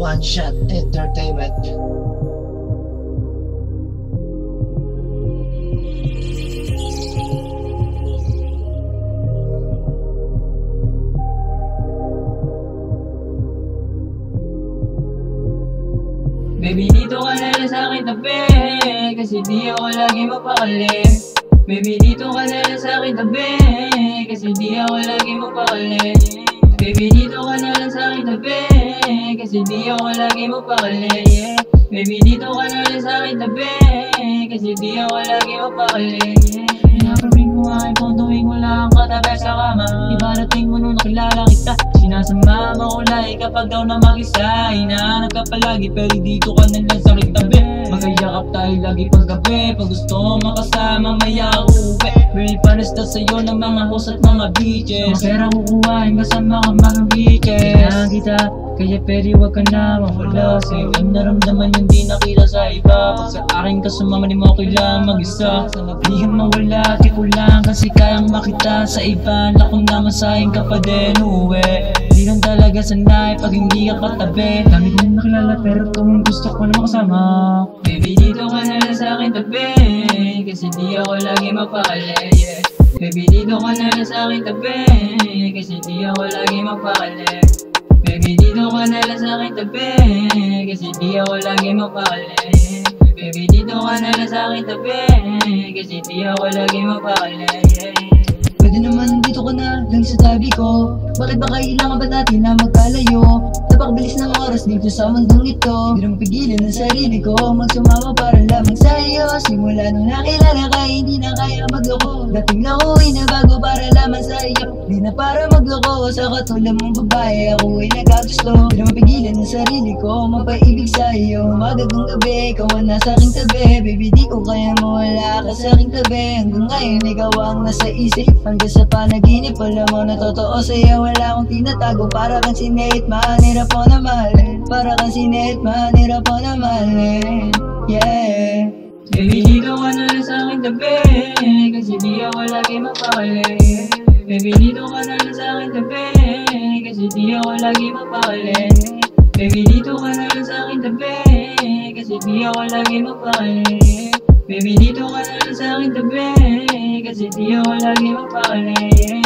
One Shot Entertainment. Baby, dito ka na lang sa'kin tabi, kasi di ako lagi mapakali. Baby, dito ka na lang sa'kin tabi, kasi di ako lagi mapakali. Baby, dito ka na lang sa'kin tabi, kasi di ako lagi mapakali. Baby, dito ka na lang sa'kin tabi, kasi di ako lagi mapakali. Pinapabring mo aking phone tuwing wala kang katabi sa kama. Ibarating mo nung nakilala kita, sinasama makulay kapag daw na mag-isa. Hinahanap ka palagi pero dito ka na lang sa aking tabi. Magayakap tayo lagi paggabi, pag gusto mo makasama maya uwi. Real pares na sa'yo ng mga host at mga beaches. Mga pera kukuhain kasama ka mga beaches. Kailangan kita, kaya pwede wag ka na mawala. Sa'yo ang naramdaman yung di nakita sa iba. Pag sa akin ka sumama di mo kailangan mag-isa. Di ka mawala, di ko lang kasi kayang makita sa iba. Na kung naman sa'kin ka pa din uwi. Di lang talaga sanay pag hindi ka katabi. Dami ko na nakilala pero kung gusto ko na makasama. Baby, dito ka na lang sa'kin tabi, kasi di ako lagi mapakali. Baby, dito ka na lang sa'kin tabi, kasi di ako lagi mapakali. Baby, dito ka na lang sa'kin tabi, kasi di ako lagi mapakali. Baby, dito ka na lang sa'kin tabi, kasi di ako lagi mapakali. Pwede naman dito ka na lang sa tabi ko. Bakit ba kailangan ba natin na magkalayo? Napakabilis ng oras dito sa mundong ito. Di naman pigilan ang sarili ko magsumama para lamang sa'yo. Simula nung nakilala ka, hindi na kaya magloko. Dating nakuwi na bago para lamang sa'yo. Di na para magloko sa katulad mong babae. Ako ay nagkagusto. Di naman pigilan ang sarili ko mapaibig sa'yo. Magagang gabi, ikaw ang nasa aking tabi. Baby, di ko kaya mawala ka sa aking tabi. Hanggang ngayon ikaw ang nasa isip. Hanggang sa panaginip, alam mo na totoo sa'yo. Wala akong tinatago, para kang sinehit, mahirap po na mahalin. Para kang sinehit, mahirap po na mahalin. Yeah. Baby, dito ka na lang sa'kin tabi, kasi di ako lagi mapakali. Baby, dito ka na lang sa'kin tabi, kasi di ako lagi mapakali. Baby, dito ka na lang sa'kin tabi, kasi di ako lagi mapakali. Baby, dito ka na lang sa'kin tabi, kasi di ako lagi mapakali.